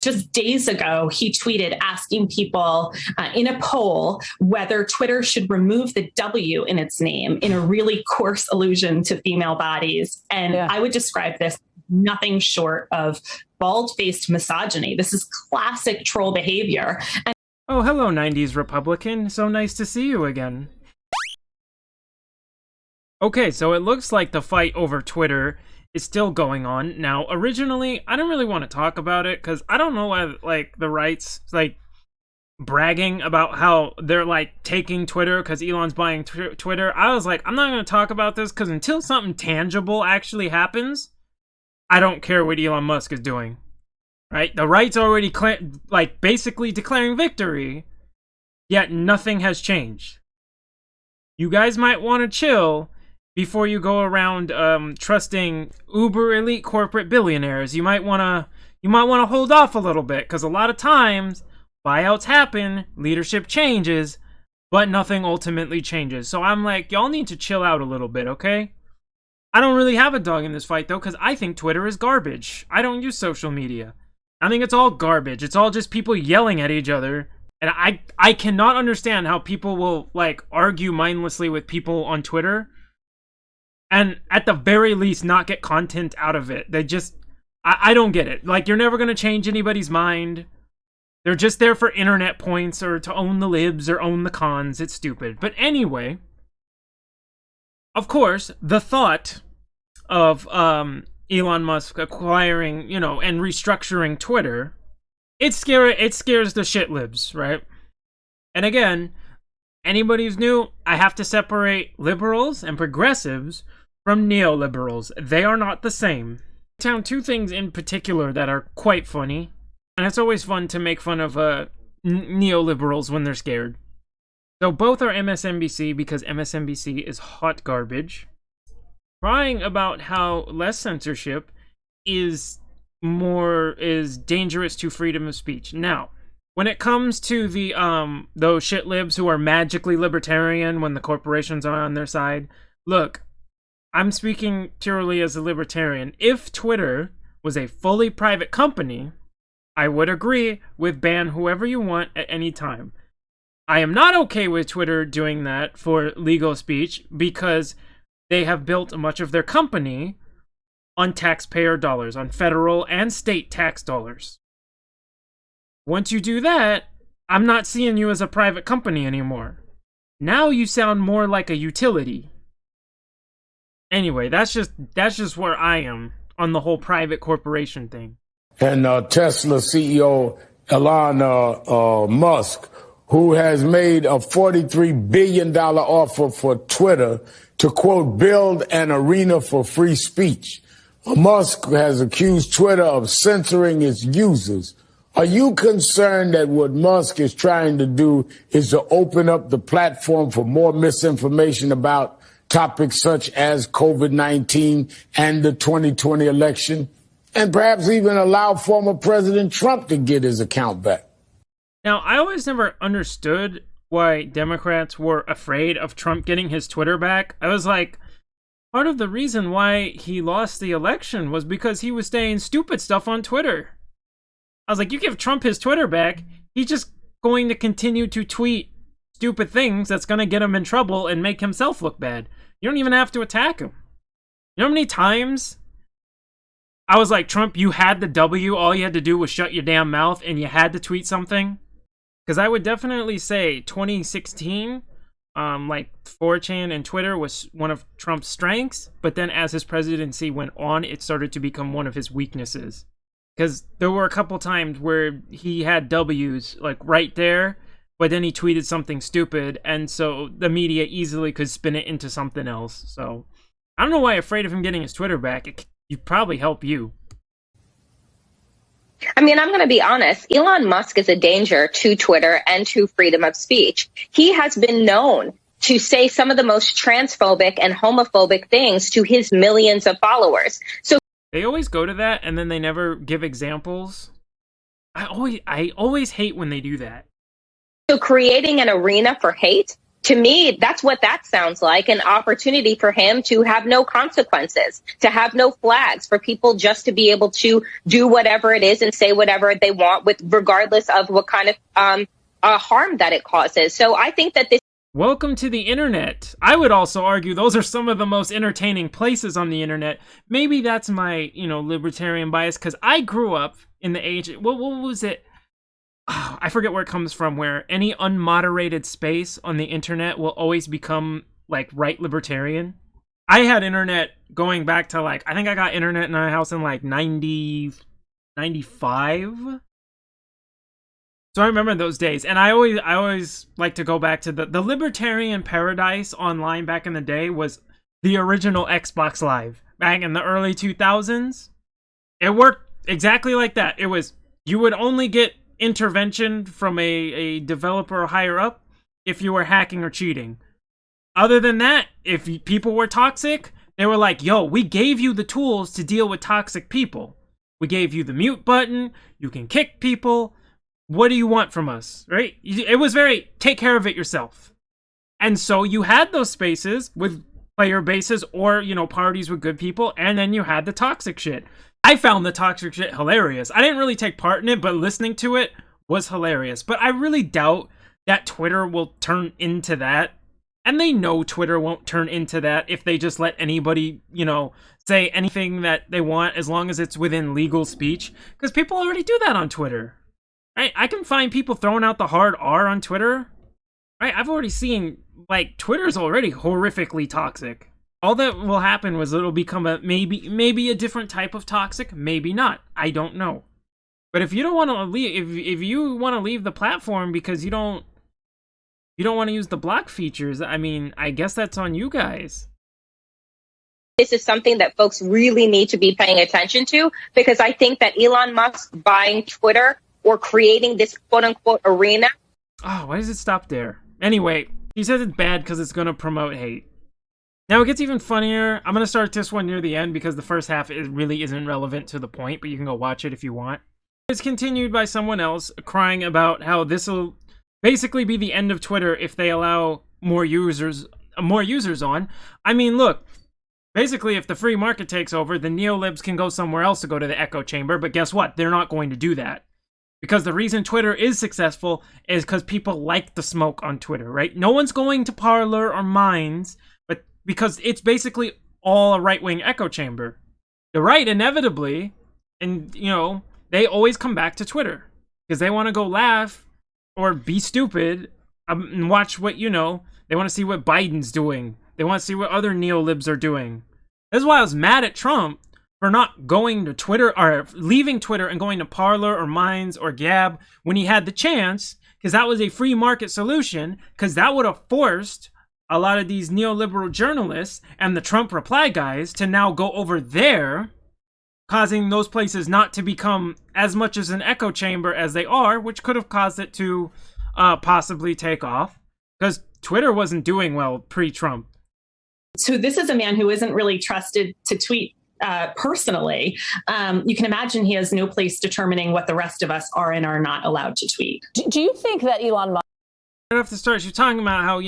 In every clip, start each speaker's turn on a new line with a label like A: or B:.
A: Just days ago, he tweeted asking people in a poll whether Twitter should remove the W in its name in a really coarse allusion to female bodies. And I would describe this nothing short of bald-faced misogyny. This is classic troll behavior.
B: Oh, hello, 90s Republican. So nice to see you again. Okay, so it looks like the fight over Twitter is still going on. Now, originally, I didn't really want to talk about it because I don't know why, like, the right's, like, bragging about how they're, like, taking Twitter because Elon's buying Twitter. I was like, I'm not going to talk about this because until something tangible actually happens, I don't care what Elon Musk is doing. Right? The right's already, like, basically declaring victory, yet nothing has changed. You guys might want to chill before you go around trusting uber elite corporate billionaires. You might want to hold off a little bit, because a lot of times buyouts happen, leadership changes, but nothing ultimately changes. So I'm like, y'all need to chill out a little bit, okay? I don't really have a dog in this fight though, because I think Twitter is garbage. I don't use social media. I think it's all garbage. It's all just people yelling at each other. And I cannot understand how people will, like, argue mindlessly with people on Twitter and at the very least not get content out of it. They just, I don't get it. Like, you're never going to change anybody's mind. They're just there for internet points or to own the libs or own the cons. It's stupid. But anyway, of course, the thought of Elon Musk acquiring, you know, and restructuring Twitter, it scares the shit libs, right? And again, anybody who's new, I have to separate liberals and progressives from neoliberals. They are not the same. I found two things in particular that are quite funny, and it's always fun to make fun of neoliberals when they're scared. So both are MSNBC, because MSNBC is hot garbage, crying about how less censorship is dangerous to freedom of speech. Now, when it comes to the those shit libs who are magically libertarian when the corporations are on their side, look, I'm speaking purely as a libertarian. If Twitter was a fully private company, I would agree with ban whoever you want at any time. I am not okay with Twitter doing that for legal speech because they have built much of their company on taxpayer dollars, on federal and state tax dollars. Once you do that, I'm not seeing you as a private company anymore. Now you sound more like a utility. Anyway, that's just where I am on the whole private corporation thing.
C: And Tesla CEO Elon Musk, who has made a $43 billion offer for Twitter to, quote, build an arena for free speech. Musk has accused Twitter of censoring its users. Are you concerned that what Musk is trying to do is to open up the platform for more misinformation about topics such as COVID-19 and the 2020 election, and perhaps even allow former President Trump to get his account back?
B: Now, I always never understood why Democrats were afraid of Trump getting his Twitter back. I was like, part of the reason why he lost the election was because he was saying stupid stuff on Twitter. I was like, you give Trump his Twitter back, he's just going to continue to tweet stupid things that's going to get him in trouble and make himself look bad. You don't even have to attack him. You know how many times I was like, Trump, you had the W, all you had to do was shut your damn mouth and you had to tweet something? Because I would definitely say 2016, like 4chan and Twitter was one of Trump's strengths, but then as his presidency went on, it started to become one of his weaknesses. Because there were a couple times where he had W's, like, right there, but then he tweeted something stupid, and so the media easily could spin it into something else. So, I don't know why you're afraid of him getting his Twitter back. It could probably help you.
D: I mean, I'm going to be honest. Elon Musk is a danger to Twitter and to freedom of speech. He has been known to say some of the most transphobic and homophobic things to his millions of followers. So
B: they always go to that, and then they never give examples. I always hate when they do that.
D: So creating an arena for hate To me, that's what that sounds like, an opportunity for him to have no consequences, to have no flags, for people just to be able to do whatever it is and say whatever they want, with regardless of what kind of harm that it causes. So I think that this.
B: Welcome to the internet. I would also argue those are some of the most entertaining places on the internet. Maybe that's my, libertarian bias, because I grew up in the age, what was it? Oh, I forget where it comes from, where any unmoderated space on the internet will always become, like, right libertarian. I had internet going back to, like, I think I got internet in my house in, like, 95. So I remember those days, and I always like to go back to the libertarian paradise online back in the day was the original Xbox Live back in the early 2000s. It worked exactly like that. It was, you would only get intervention from a developer higher up if you were hacking or cheating. Other than that, if people were toxic, they were like, yo, we gave you the tools to deal with toxic people. We gave you the mute button, you can kick people. What do you want from us, right? It was very, take care of it yourself. And so you had those spaces with player bases or, parties with good people, and then you had the toxic shit. I found the toxic shit hilarious. I didn't really take part in it, but listening to it was hilarious. But I really doubt that Twitter will turn into that. And they know Twitter won't turn into that if they just let anybody, say anything that they want as long as it's within legal speech. Because people already do that on Twitter. Right? I can find people throwing out the hard R on Twitter. Right? I've already seen, like, Twitter's already horrifically toxic. All that will happen was it'll become a maybe a different type of toxic, maybe not. I don't know. But if you don't want to leave, if you want to leave the platform because you don't want to use the block features, I mean, I guess that's on you guys.
D: This is something that folks really need to be paying attention to, because I think that Elon Musk buying Twitter or creating this quote unquote arena.
B: Oh, why does it stop there? Anyway, he says it's bad because it's going to promote hate. Now it gets even funnier. I'm going to start this one near the end because the first half really isn't relevant to the point, but you can go watch it if you want. It's continued by someone else crying about how this will basically be the end of Twitter if they allow more users on. I mean, look, basically if the free market takes over, the Neo-Libs can go somewhere else to go to the echo chamber, but guess what? They're not going to do that. Because the reason Twitter is successful is because people like the smoke on Twitter, right? No one's going to Parler or Minds, but because it's basically all a right-wing echo chamber. The right, inevitably, and, they always come back to Twitter. Because they want to go laugh or be stupid and watch what, they want to see what Biden's doing. They want to see what other Neo-Libs are doing. That's why I was mad at Trump for not going to Twitter or leaving Twitter and going to Parler or Minds or Gab when he had the chance, because that was a free market solution, because that would have forced a lot of these neoliberal journalists and the Trump reply guys to now go over there, causing those places not to become as much as an echo chamber as they are, which could have caused it to possibly take off, because Twitter wasn't doing well pre-Trump.
A: So this is a man who isn't really trusted to tweet personally. You can imagine he has no place determining what the rest of us are and are not allowed to tweet.
E: Do you think that Elon Musk...
B: I have to start. You're talking about how,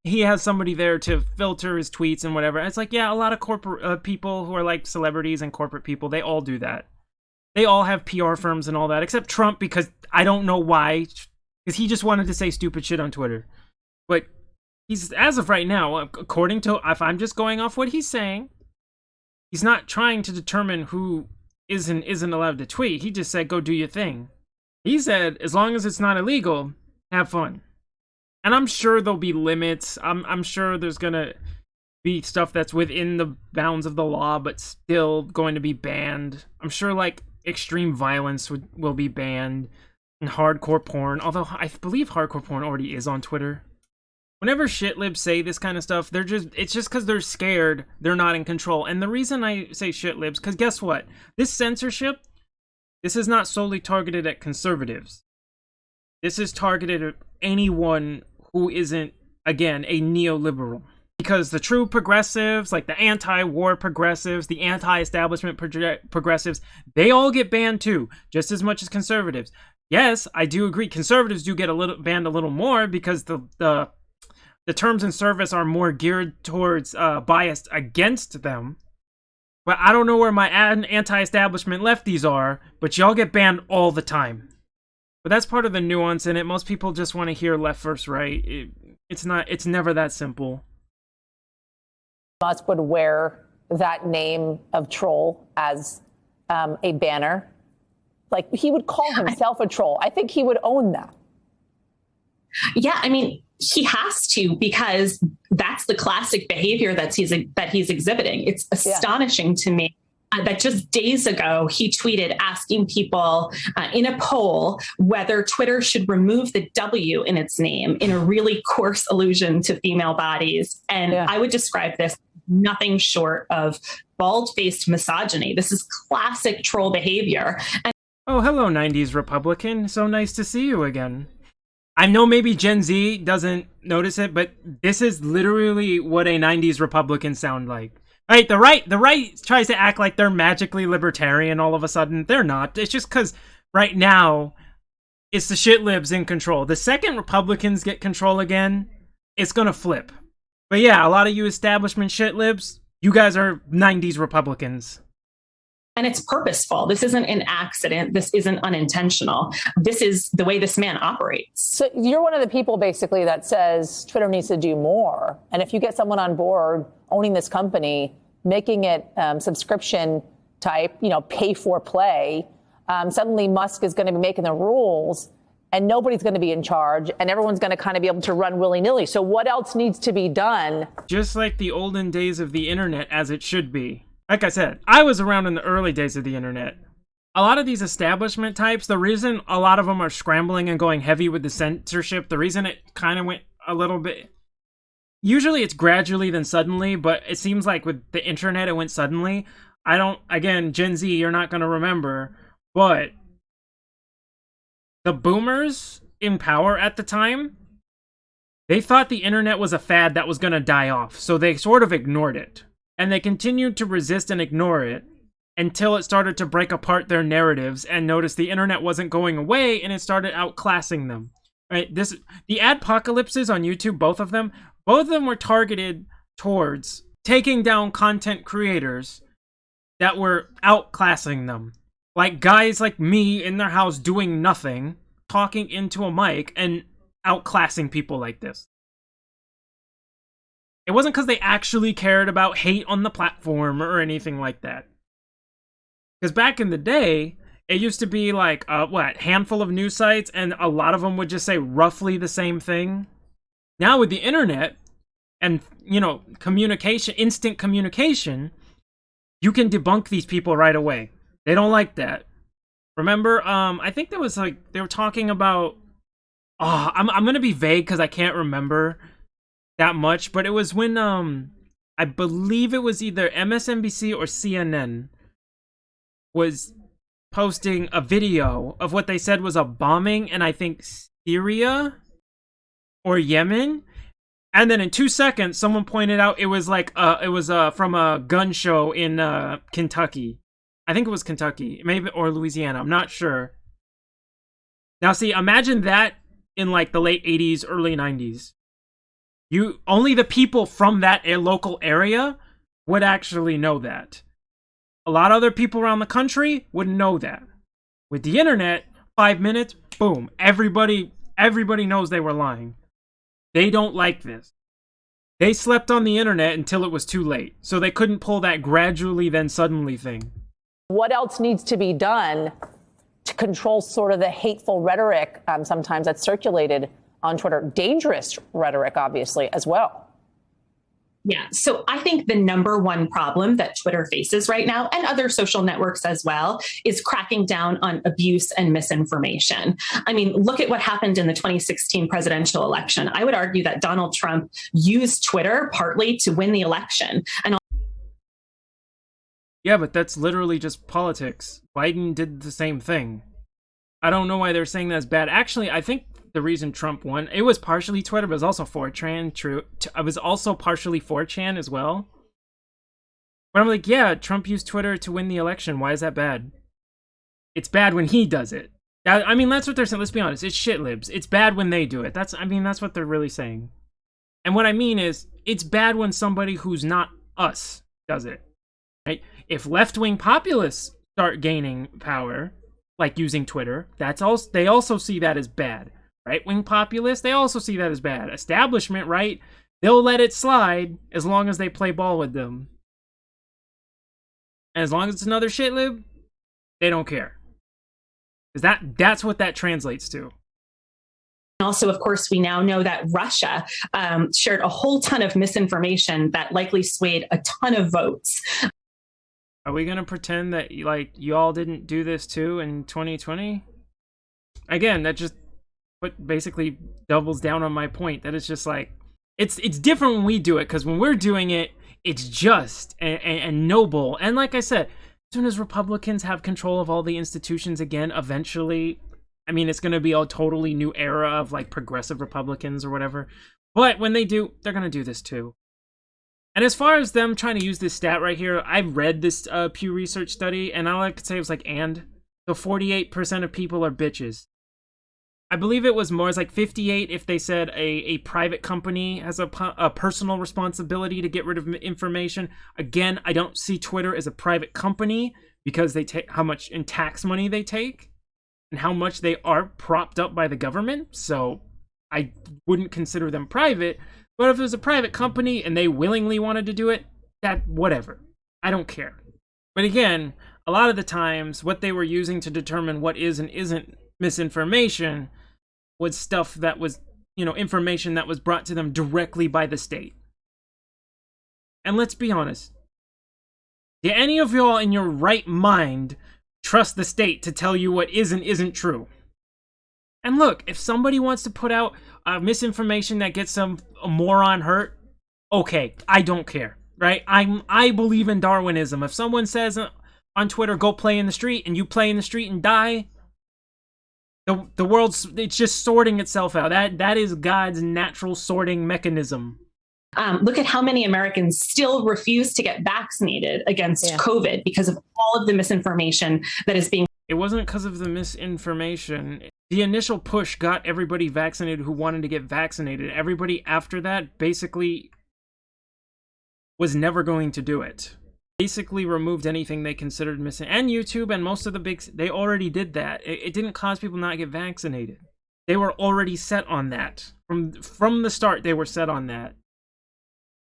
B: he has somebody there to filter his tweets and whatever. It's like, yeah, a lot of corporate people who are like celebrities and corporate people, they all do that. They all have PR firms and all that, except Trump, because I don't know why, because he just wanted to say stupid shit on Twitter. But he's, as of right now, according to, if I'm just going off what he's saying, he's not trying to determine who isn't allowed to tweet. He just said, go do your thing. He said, as long as it's not illegal, have fun. And I'm sure there'll be limits. I'm sure there's going to be stuff that's within the bounds of the law, but still going to be banned. I'm sure, like, extreme violence will be banned, and hardcore porn. Although, I believe hardcore porn already is on Twitter. Whenever shitlibs say this kind of stuff, it's just because they're scared they're not in control. And the reason I say shitlibs, because guess what? This censorship, this is not solely targeted at conservatives. This is targeted at anyone who isn't, again, a neoliberal. Because the true progressives, like the anti-war progressives, the anti-establishment progressives, they all get banned too, just as much as conservatives. Yes, I do agree, conservatives do get banned a little more because the the terms and service are more geared towards biased against them. But I don't know where my anti-establishment lefties are, but y'all get banned all the time. But that's part of the nuance in it. Most people just want to hear left versus right. It's never that simple.
E: Musk would wear that name of troll as a banner. Like, he would call himself a troll. I think he would own that.
A: Yeah, I mean, he has to, because that's the classic behavior that he's exhibiting. It's astonishing to me that just days ago he tweeted asking people in a poll whether Twitter should remove the W in its name, in a really coarse allusion to female bodies. And I would describe this nothing short of bald-faced misogyny. This is classic troll behavior. And
B: oh, hello, 90s Republican. So nice to see you again. I know maybe Gen Z doesn't notice it, but this is literally what a 90s Republican sound like. Right, the right tries to act like they're magically libertarian all of a sudden. They're not. It's just because right now it's the shit-libs in control. The second Republicans get control again, it's gonna flip. But yeah, a lot of you establishment shit-libs, you guys are 90s Republicans.
A: And it's purposeful. This isn't an accident. This isn't unintentional. This is the way this man operates.
E: So you're one of the people basically that says Twitter needs to do more. And if you get someone on board owning this company, making it subscription type, pay for play, suddenly Musk is going to be making the rules and nobody's going to be in charge and everyone's going to kind of be able to run willy-nilly. So what else needs to be done?
B: Just like the olden days of the internet, as it should be. Like I said, I was around in the early days of the internet. A lot of these establishment types, the reason a lot of them are scrambling and going heavy with the censorship, the reason it kind of went a little bit... Usually it's gradually then suddenly, but it seems like with the internet it went suddenly. Again, Gen Z, you're not going to remember, but the boomers in power at the time, they thought the internet was a fad that was going to die off, so they sort of ignored it. And they continued to resist and ignore it until it started to break apart their narratives and noticed the internet wasn't going away and it started outclassing them. Right? The adpocalypses on YouTube, both of them were targeted towards taking down content creators that were outclassing them. Like guys like me in their house doing nothing, talking into a mic and outclassing people like this. It wasn't because they actually cared about hate on the platform or anything like that. Because back in the day, it used to be like, handful of news sites, and a lot of them would just say roughly the same thing. Now with the internet, and, communication, instant communication, you can debunk these people right away. They don't like that. Remember, I think there was they were talking about, I'm going to be vague because I can't remember that much, but it was when I believe it was either MSNBC or CNN was posting a video of what they said was a bombing in, I think, Syria or Yemen, and then in 2 seconds someone pointed out it was from a gun show in Kentucky. I think it was Kentucky, maybe, or Louisiana, I'm not sure. Now see, imagine that in like the late 80s, early 90s. Only the people from that local area would actually know that. A lot of other people around the country wouldn't know that. With the internet, 5 minutes, boom, everybody knows they were lying. They don't like this. They slept on the internet until it was too late, so they couldn't pull that gradually then suddenly thing.
E: What else needs to be done to control sort of the hateful rhetoric sometimes that's circulated on Twitter? Dangerous rhetoric, obviously, as well.
A: Yeah. So I think the number one problem that Twitter faces right now, and other social networks as well, is cracking down on abuse and misinformation. I mean, look at what happened in the 2016 presidential election. I would argue that Donald Trump used Twitter partly to win the election. And
B: yeah, but that's literally just politics. Biden did the same thing. I don't know why they're saying that's bad. Actually, I think the reason Trump won, it was partially Twitter, but it was also 4chan. True, it was also partially 4chan as well. But I'm like, yeah, Trump used Twitter to win the election. Why is that bad? It's bad when he does it. That's what they're saying. Let's be honest. It's shit-libs. It's bad when they do it. That's what they're really saying. And what I mean is, it's bad when somebody who's not us does it, right? If left-wing populists start gaining power, like using Twitter, they also see that as bad. Right-wing populists, they also see that as bad. Establishment, right? They'll let it slide as long as they play ball with them. And as long as it's another shitlib, they don't care. Because that's what that translates to.
A: Also, of course, we now know that Russia shared a whole ton of misinformation that likely swayed a ton of votes.
B: Are we going to pretend that, like, you all didn't do this too in 2020? Again, that just basically doubles down on my point that it's just like, it's different when we do it, because when we're doing it, it's just and noble. And like I said, as soon as Republicans have control of all the institutions again, eventually, I mean, it's going to be a totally new era of like progressive Republicans or whatever. But when they do, they're going to do this too. And as far as them trying to use this stat right here, I read this Pew Research study, and all I could say was like, so 48% of people are bitches. I believe it was more, it's like 58 if they said a private company has a personal responsibility to get rid of information. Again, I don't see Twitter as a private company because they take how much in tax money they take and how much they are propped up by the government. So I wouldn't consider them private. But if it was a private company and they willingly wanted to do it, that whatever. I don't care. But again, a lot of the times what they were using to determine what is and isn't misinformation was stuff that was, information that was brought to them directly by the state. And let's be honest. Do any of y'all in your right mind trust the state to tell you what is and isn't true? And look, if somebody wants to put out misinformation that gets a moron hurt, okay, I don't care, right? I believe in Darwinism. If someone says on Twitter, go play in the street, and you play in the street and die, the world's, it's just sorting itself out. That is God's natural sorting mechanism.
A: Look at how many Americans still refuse to get vaccinated against COVID because of all of the misinformation that is being.
B: It wasn't because of the misinformation. The initial push got everybody vaccinated who wanted to get vaccinated. Everybody after that basically was never going to do it. Basically removed anything they considered missing. And YouTube and most of the big, they already did that. It didn't cause people not to get vaccinated. They were already set on that. From the start, they were set on that.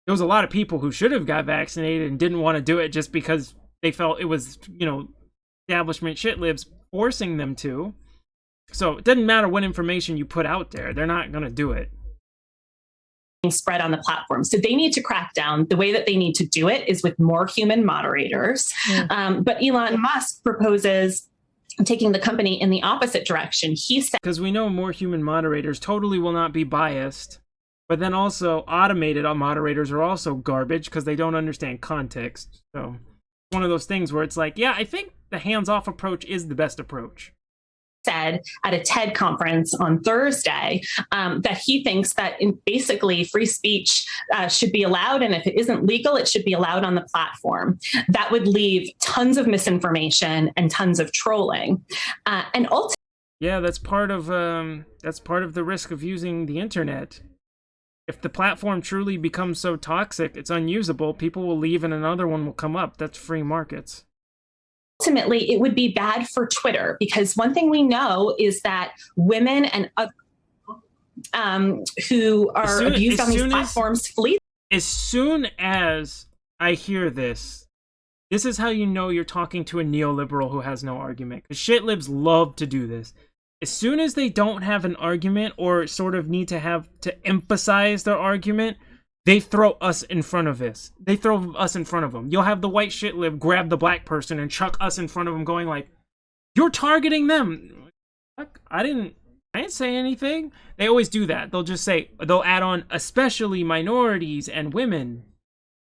B: There was a lot of people who should have got vaccinated and didn't want to do it just because they felt it was, establishment shitlibs forcing them to. So it doesn't matter what information you put out there. They're not going to do it.
A: Spread on the platform. So they need to crack down. The way that they need to do it is with more human moderators. But Elon Musk proposes taking the company in the opposite direction. He said,
B: because we know more human moderators totally will not be biased, but then also automated moderators are also garbage because they don't understand context. So one of those things where it's like, yeah, I think the hands-off approach is the best approach.
A: Said at a TED conference on Thursday that he thinks that basically free speech should be allowed, and if it isn't legal, it should be allowed on the platform. That would leave tons of misinformation and tons of trolling, and ultimately,
B: yeah, that's part of the risk of using the internet. If the platform truly becomes so toxic, it's unusable, people will leave and another one will come up. That's free markets.
A: Ultimately, it would be bad for Twitter because one thing we know is that women and other who are abused on these platforms flee.
B: As soon as I hear this is how you know you're talking to a neoliberal who has no argument. Because shitlibs love to do this. As soon as they don't have an argument or sort of need to have to emphasize their argument, they throw us in front of this. They throw us in front of them. You'll have the white shitlib grab the black person and chuck us in front of them going like, you're targeting them. I didn't say anything. They always do that. They'll add on especially minorities and women.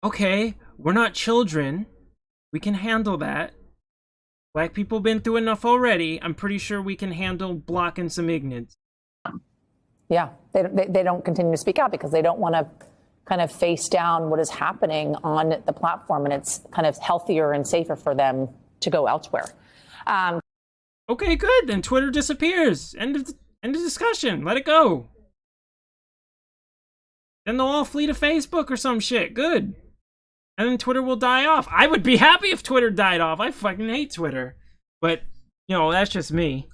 B: Okay, we're not children. We can handle that. Black people been through enough already. I'm pretty sure we can handle blocking some ignorance.
E: Yeah, they don't continue to speak out because they don't want to kind of face down what is happening on the platform, and it's kind of healthier and safer for them to go elsewhere.
B: Okay, good. Then Twitter disappears. End of discussion. Let it go. then they'll all flee to Facebook or some shit. Good. And then Twitter will die off. I would be happy if Twitter died off. I fucking hate Twitter. But, you know, that's just me.